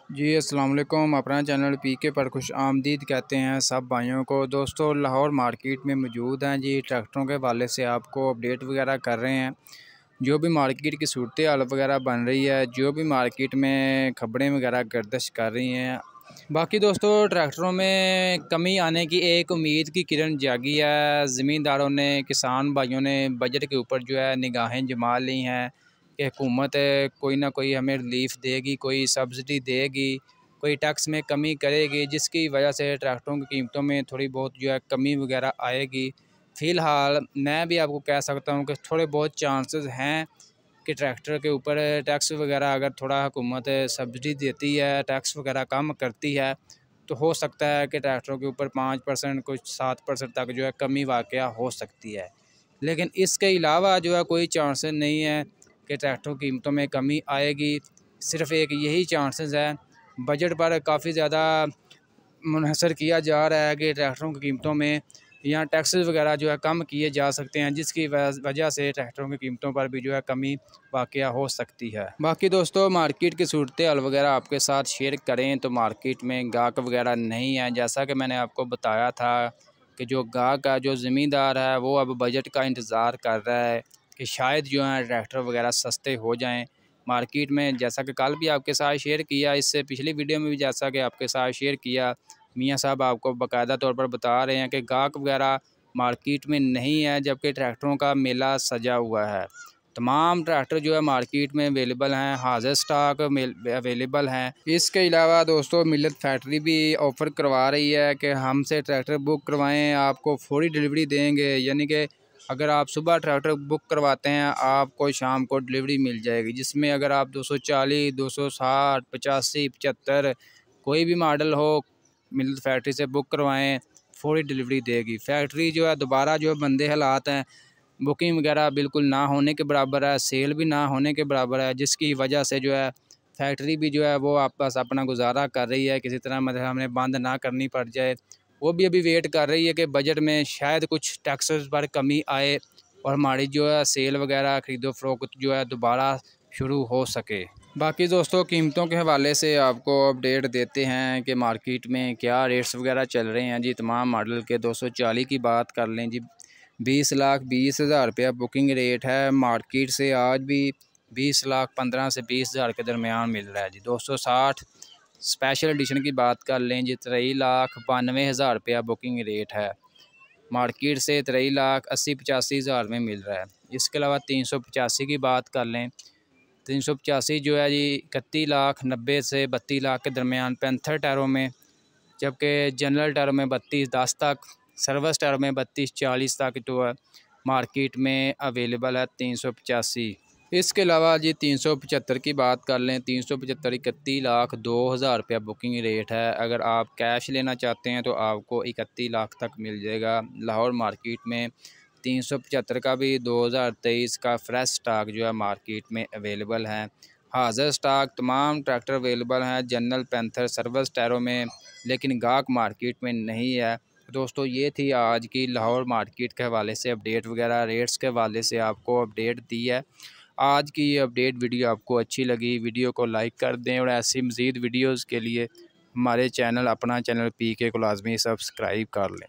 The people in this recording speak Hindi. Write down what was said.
जी अस्सलाम वालेकुम। अपना चैनल पीके पर खुश आमदीद कहते हैं सब भाइयों को। दोस्तों लाहौर मार्केट में मौजूद हैं जी। ट्रैक्टरों के हवाले से आपको अपडेट वगैरह कर रहे हैं। जो भी मार्केट की सूरत हाल वगैरह बन रही है, जो भी मार्केट में खबरें वगैरह गर्दिश कर रही हैं। बाकी दोस्तों ट्रैक्टरों में कमी आने की एक उम्मीद की किरण जागी है। ज़मींदारों ने, किसान भाइयों ने बजट के ऊपर जो है निगाहें जमा ली हैं कि हुकूमत कोई ना कोई हमें रिलीफ देगी, कोई सब्सिडी देगी, कोई टैक्स में कमी करेगी, जिसकी वजह से ट्रैक्टरों की कीमतों में थोड़ी बहुत जो है कमी वगैरह आएगी। फ़िलहाल मैं भी आपको कह सकता हूँ कि थोड़े बहुत चांसेस हैं कि ट्रैक्टर के ऊपर टैक्स वगैरह अगर थोड़ा हुकूमत सब्सिडी देती है, टैक्स वगैरह कम करती है, तो हो सकता है कि ट्रैक्टरों के ऊपर 5% कुछ 7% तक जो है कमी वाक़या हो सकती है। लेकिन इसके अलावा जो है कोई चांसेस नहीं है कि ट्रैक्टरों की कीमतों में कमी आएगी। सिर्फ़ एक यही चांसेस है। बजट पर काफ़ी ज़्यादा मुनहसर किया जा रहा है कि ट्रैक्टरों की कीमतों में या टैक्सेस वगैरह जो है कम किए जा सकते हैं, जिसकी वजह से ट्रैक्टरों की कीमतों पर भी जो है कमी वाक़या हो सकती है। बाकी दोस्तों मार्केट की सूरत हाल वगैरह आपके साथ शेयर करें तो मार्केट में गाहक वगैरह नहीं है। जैसा कि मैंने आपको बताया था कि जो गाहक है, जो ज़मींदार है, वो अब बजट का इंतज़ार कर रहा है कि शायद जो है ट्रैक्टर वगैरह सस्ते हो जाएं मार्केट में। जैसा कि कल भी आपके साथ शेयर किया, इससे पिछली वीडियो में भी जैसा कि आपके साथ शेयर किया, मियाँ साहब आपको बाकायदा तौर पर बता रहे हैं कि गाहक वगैरह मार्केट में नहीं है, जबकि ट्रैक्टरों का मेला सजा हुआ है। तमाम ट्रैक्टर जो है मार्केट में अवेलेबल हैं, हाज़िर स्टॉक अवेलेबल हैं। इसके अलावा दोस्तों मिल्लत फैक्ट्री भी ऑफ़र करवा रही है कि हमसे ट्रैक्टर बुक करवाएं, आपको फौरी डिलीवरी देंगे। यानी कि अगर आप सुबह ट्रैक्टर बुक करवाते हैं, आपको शाम को डिलीवरी मिल जाएगी, जिसमें अगर आप 240, 260, 85, 75 कोई भी मॉडल हो, मिल्लत फैक्ट्री से बुक करवाएं, फौरी डिलीवरी देगी। फैक्ट्री जो है दोबारा जो बंदे हालात हैं, बुकिंग वगैरह बिल्कुल ना होने के बराबर है, सेल भी ना होने के बराबर है, जिसकी वजह से जो है फैक्ट्री भी जो है वो आपस अपना गुजारा कर रही है, किसी तरह मतलब हमें बंद ना करनी पड़ जाए। वो भी अभी वेट कर रही है कि बजट में शायद कुछ टैक्सेस पर कमी आए और हमारी जो है सेल वगैरह खरीदो फरोख्त जो है दोबारा शुरू हो सके। बाकी दोस्तों कीमतों के हवाले से आपको अपडेट देते हैं कि मार्केट में क्या रेट्स वगैरह चल रहे हैं जी। तमाम मॉडल के 240 की बात कर लें जी, 20,20,000 रुपया बुकिंग रेट है। मार्केट से आज भी 20,15,000 से 20,000 के दरमियान मिल रहा है जी। 260 स्पेशल एडिशन की बात कर लें जी, 23,92,000 रुपया बुकिंग रेट है। मार्केट से 23,80,85,000 में मिल रहा है। इसके अलावा 385 की बात कर लें, 385 जो है जी 31,90,000 से 32,00,000 के दरमियान पैंथर टायरों में, जबकि जनरल टायरों में 32,10 तक, सर्विस टायरों में 32,40 तक जो है मार्केट में अवेलेबल है 385। इसके अलावा जी 375 की बात कर लें, 375 31,02,000 रुपया बुकिंग रेट है। अगर आप कैश लेना चाहते हैं तो आपको 31,00,000 तक मिल जाएगा। लाहौर मार्केट में 375 का भी 2023 का फ्रेश स्टॉक जो है मार्केट में अवेलेबल है। हाज़िर स्टॉक तमाम ट्रैक्टर अवेलेबल हैं जनरल पैंथर सर्विस टायरों में, लेकिन गाहक मार्केट में नहीं है। दोस्तों ये थी आज की लाहौर मार्केट के हवाले से अपडेट वगैरह, रेट्स के हवाले से आपको अपडेट दी है। आज की ये अपडेट वीडियो आपको अच्छी लगी, वीडियो को लाइक कर दें और ऐसी मज़ीद वीडियोज़ के लिए हमारे चैनल अपना चैनल पीके को लाजमी सब्सक्राइब कर लें।